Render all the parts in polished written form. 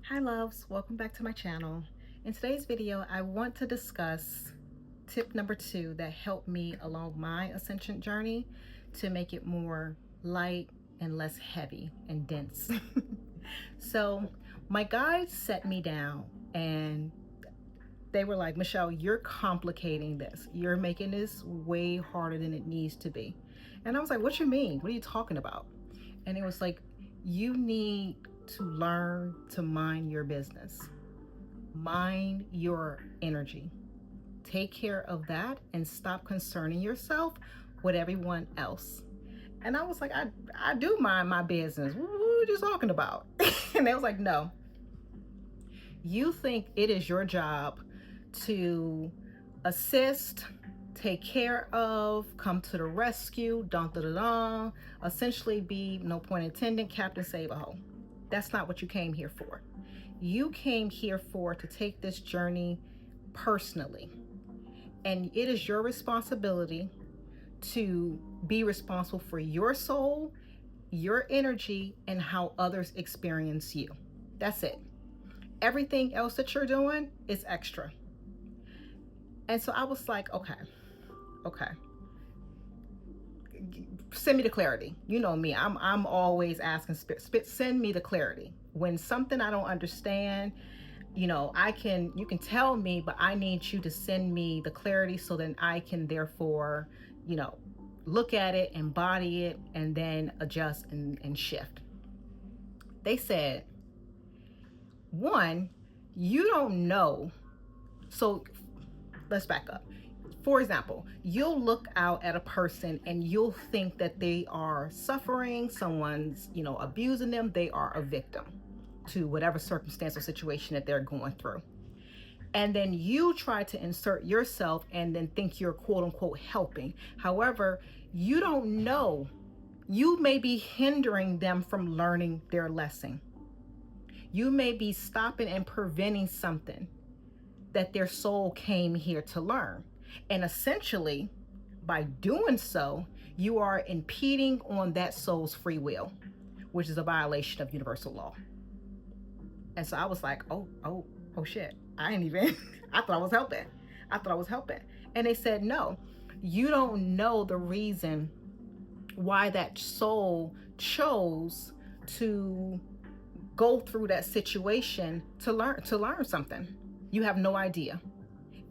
Hi loves, welcome back to my channel. In today's video, I want to discuss tip number 2 that helped me along my ascension journey to make it more light and less heavy and dense. So my guides set me down and they were like, Michelle, you're complicating this. You're making this way harder than it needs to be. And I was like, what you mean? What are you talking about? And it was like, you need to learn to mind your business, mind your energy. Take care of that and stop concerning yourself with everyone else. And I was like, I do mind my business. What are you talking about? And they was like, no, you think it is your job to assist, take care of, come to the rescue, dun dun dun dun, essentially be, no point intended, Captain Save-A-Ho. That's not what you came here for. You came here for to take this journey personally. And it is your responsibility to be responsible for your soul, your energy, and how others experience you. That's it. Everything else that you're doing is extra. And so I was like, okay. Send me the clarity. You know me. I'm always asking send me the clarity. When something I don't understand, you can tell me, but I need you to send me the clarity so then I can therefore, look at it, embody it, and then adjust and shift. They said, one, you don't know. So let's back up. For example, you'll look out at a person and you'll think that they are suffering, someone's, abusing them, they are a victim to whatever circumstance or situation that they're going through. And then you try to insert yourself and then think you're quote unquote helping. However, you don't know. You may be hindering them from learning their lesson. You may be stopping and preventing something that their soul came here to learn. And essentially, by doing so, you are impeding on that soul's free will, which is a violation of universal law. And so I was like, oh shit. I ain't even, I thought I was helping. And they said, no, you don't know the reason why that soul chose to go through that situation to learn something. You have no idea.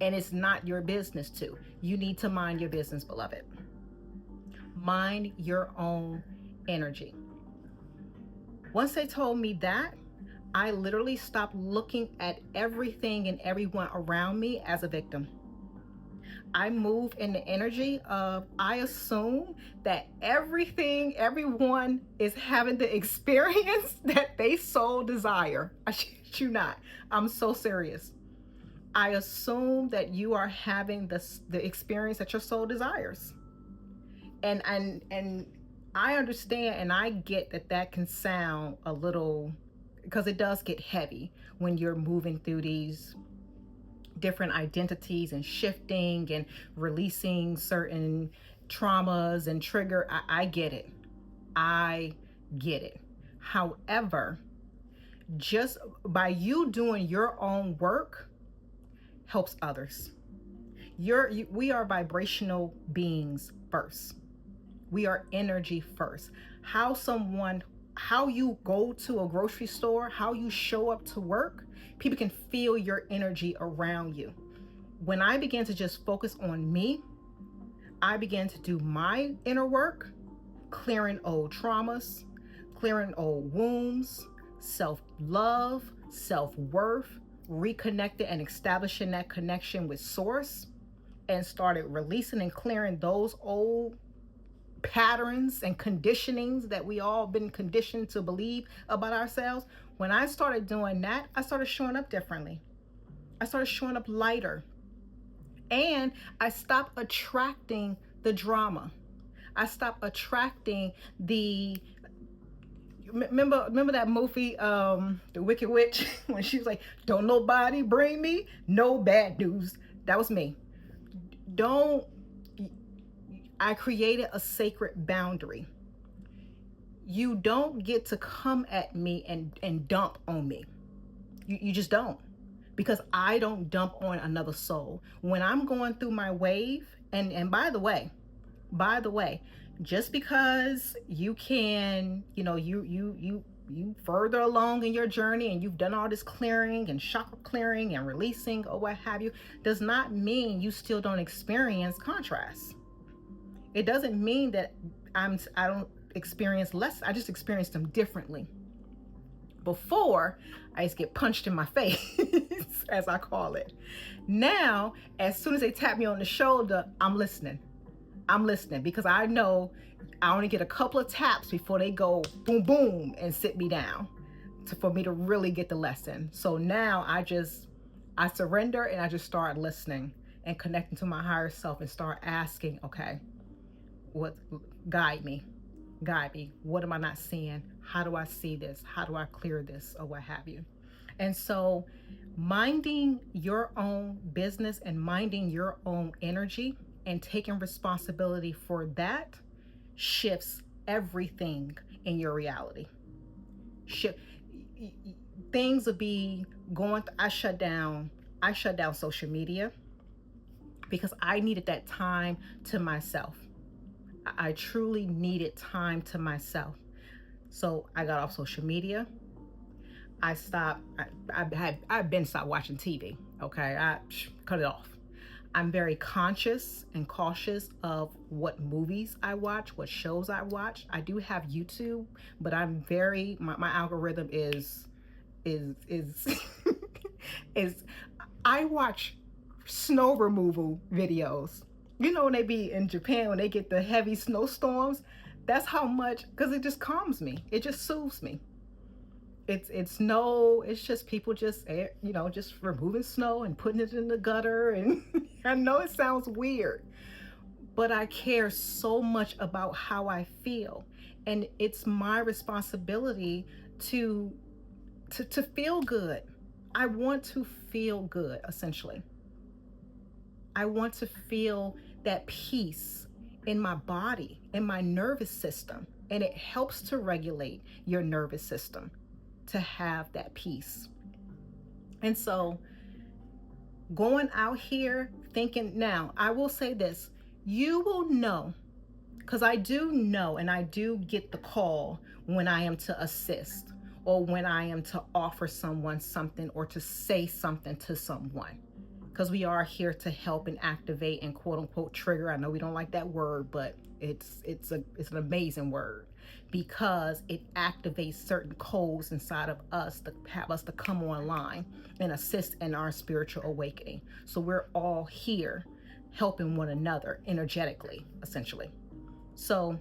And it's not your business to. You need to mind your business, beloved. Mind your own energy. Once they told me that, I literally stopped looking at everything and everyone around me as a victim. I move in the energy of, I assume that everyone is having the experience that they so desire. I shit you not. I'm so serious. I assume that you are having the experience that your soul desires. And I understand and I get that can sound a little, because it does get heavy when you're moving through these different identities and shifting and releasing certain traumas and trigger. I get it. I get it. However, just by you doing your own work helps others. We are vibrational beings first. We are energy first. How you go to a grocery store, how you show up to work, people can feel your energy around you. When I began to just focus on me, I began to do my inner work, clearing old traumas, clearing old wounds, self-love, self-worth, reconnected and establishing that connection with source, and started releasing and clearing those old patterns and conditionings that we all been conditioned to believe about ourselves. When I started doing that, I started showing up differently. I started showing up lighter. And I stopped attracting the drama. I stopped attracting the remember that movie, The Wicked Witch, when she was like, don't nobody bring me no bad news. That was me. I created a sacred boundary. You don't get to come at me and dump on me. You just don't. Because I don't dump on another soul. When I'm going through my wave, and by the way, just because you can, you further along in your journey and you've done all this clearing and chakra clearing and releasing or what have you, does not mean you still don't experience contrast. It doesn't mean that I don't experience less. I just experience them differently. Before, I used to get punched in my face, as I call it. Now, as soon as they tap me on the shoulder, I'm listening. I'm listening because I know I only get a couple of taps before they go boom, boom, and sit me down for me to really get the lesson. So now I surrender and I just start listening and connecting to my higher self and start asking, okay, what guide me? Guide me. What am I not seeing? How do I see this? How do I clear this or what have you? And so minding your own business and minding your own energy and taking responsibility for that shifts everything in your reality. Shift things will be going I shut down social media because I needed that time to myself. I truly needed time to myself. So I got off social media. I stopped. I've been stopped watching TV. Okay, I cut it off. I'm very conscious and cautious of what movies I watch, what shows I watch. I do have YouTube, but I'm very my algorithm is is I watch snow removal videos. You know when they be in Japan when they get the heavy snowstorms, that's how much because it just calms me. It just soothes me. It's just people just just removing snow and putting it in the gutter and I know it sounds weird, but I care so much about how I feel, and it's my responsibility to to feel good. I want to feel good, essentially. I want to feel that peace in my body, in my nervous system, and it helps to regulate your nervous system to have that peace. And so going out here thinking, now I will say this, you will know, because I do know and I do get the call when I am to assist or when I am to offer someone something or to say something to someone, because we are here to help and activate and quote unquote trigger. I know we don't like that word, but it's an amazing word because it activates certain codes inside of us to have us to come online and assist in our spiritual awakening. So we're all here helping one another energetically, essentially. So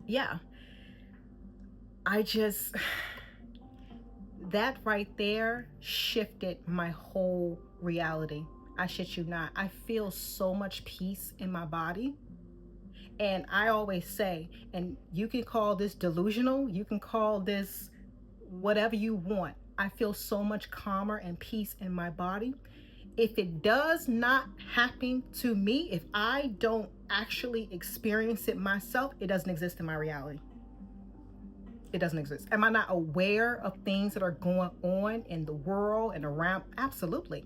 yeah, I just that right there shifted my whole reality. I shit you not. I feel so much peace in my body. And I always say, and you can call this delusional, you can call this whatever you want. I feel so much calmer and peace in my body. If it does not happen to me, if I don't actually experience it myself, it doesn't exist in my reality. It doesn't exist. Am I not aware of things that are going on in the world and around? Absolutely.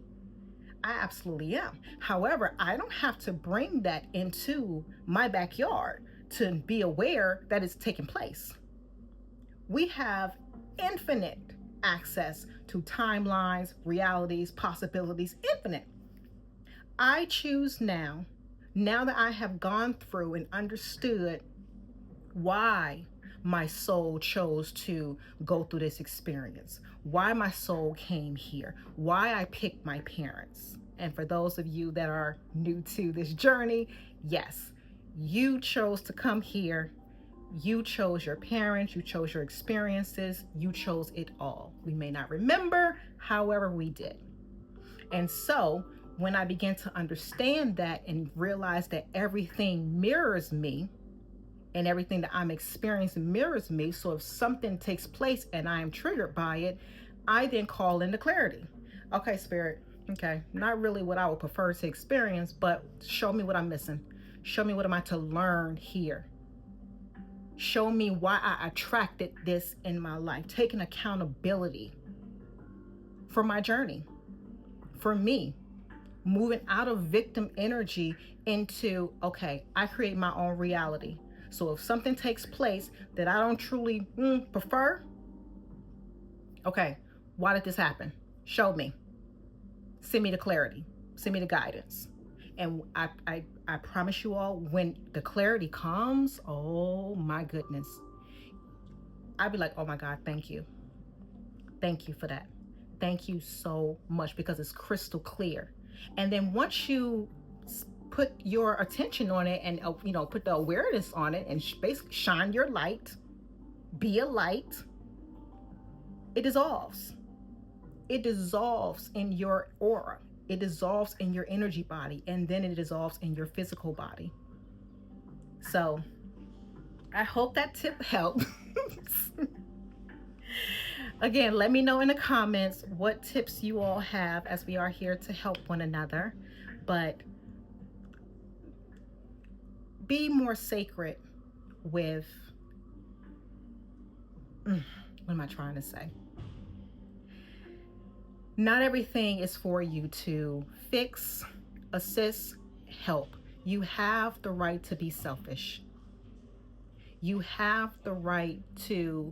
I absolutely am. However, I don't have to bring that into my backyard to be aware that it's taking place. We have infinite access to timelines, realities, possibilities, infinite. I choose now that I have gone through and understood why my soul chose to go through this experience, why my soul came here, why I picked my parents. And for those of you that are new to this journey, yes, you chose to come here. You chose your parents, you chose your experiences, you chose it all. We may not remember, however, we did. And so when I began to understand that and realize that everything mirrors me, and everything that I'm experiencing mirrors me. So if something takes place and I am triggered by it, I then call into clarity. Okay, spirit, okay, not really what I would prefer to experience, but show me what I'm missing. Show me what am I to learn here. Show me why I attracted this in my life. Taking accountability for my journey, for me, moving out of victim energy into, okay, I create my own reality. So if something takes place that I don't truly prefer, okay, why did this happen? Show me. Send me the clarity. Send me the guidance. And I promise you all, when the clarity comes, oh my goodness, I'd be like, oh my God, thank you. Thank you for that. Thank you so much, because it's crystal clear. And then once you put your attention on it and put the awareness on it and basically shine your light, be a light, it dissolves. It dissolves in your aura. It dissolves in your energy body, and then it dissolves in your physical body. So I hope that tip helped. Again, let me know in the comments what tips you all have, as we are here to help one another. But be more sacred with, what am I trying to say? Not everything is for you to fix, assist, help. You have the right to be selfish. You have the right to,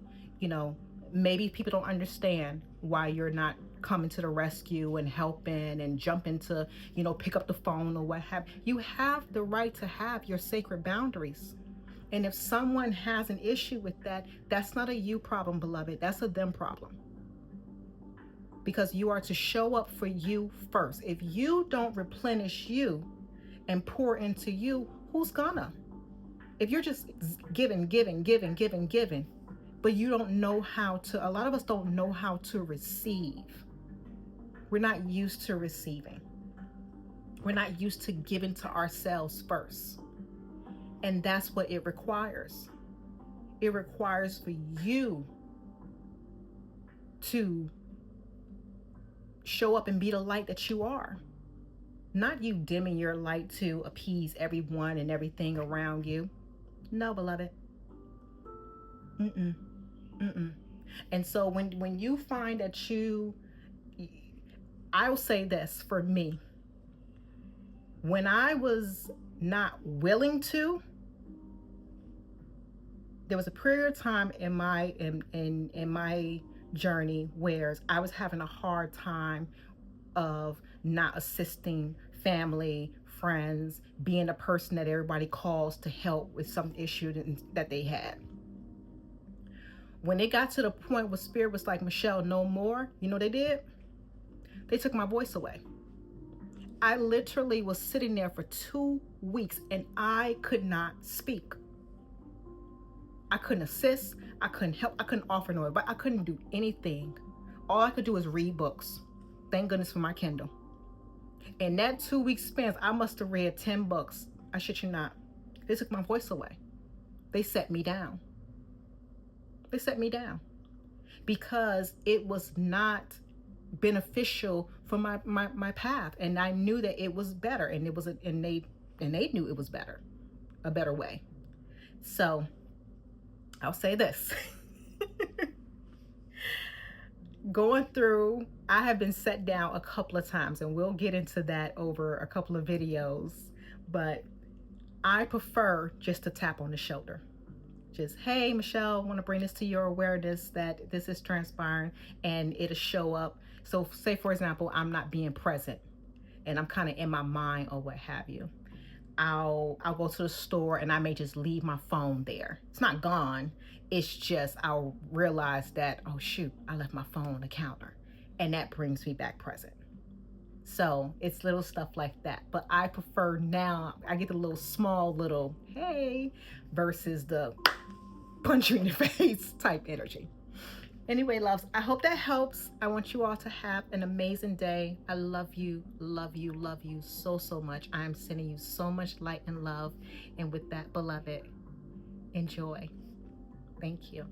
maybe people don't understand why you're not coming to the rescue and helping and jumping to, pick up the phone or what have you. Have the right to have your sacred boundaries. And if someone has an issue with that, that's not a you problem, beloved. That's a them problem. Because you are to show up for you first. If you don't replenish you and pour into you, who's gonna? If you're just giving, but you don't know how to, a lot of us don't know how to receive. We're not used to receiving. We're not used to giving to ourselves first. And that's what it requires. It requires for you to show up and be the light that you are. Not you dimming your light to appease everyone and everything around you. No, beloved. And so when you find that I'll say this for me. When I was not willing to, there was a period of time in my journey where I was having a hard time of not assisting family, friends, being a person that everybody calls to help with some issue that they had. When it got to the point where Spirit was like, Michelle, no more, you know what they did? They took my voice away. I literally was sitting there for 2 weeks and I could not speak. I couldn't assist. I couldn't help. I couldn't offer no advice. I couldn't do anything. All I could do was read books. Thank goodness for my Kindle. In that 2 week span, I must have read 10 books. I shit you not. They took my voice away. They set me down. They set me down because it was not beneficial for my path, and I knew that it was better, and it was and they knew it was better, a better way. So I'll say this. Going through, I have been set down a couple of times, and we'll get into that over a couple of videos, but I prefer just to tap on the shoulder. Just, hey, Michelle, I want to bring this to your awareness that this is transpiring, and it'll show up. So say, for example, I'm not being present and I'm kind of in my mind or what have you. I'll go to the store and I may just leave my phone there. It's not gone. It's just I'll realize that, oh shoot, I left my phone on the counter, and that brings me back present. So it's little stuff like that. But I prefer now, I get the little small little hey versus the punch you in the face type energy. Anyway, loves, I hope that helps. I want you all to have an amazing day. I love you so, so much. I am sending you so much light and love. And with that, beloved, enjoy. Thank you.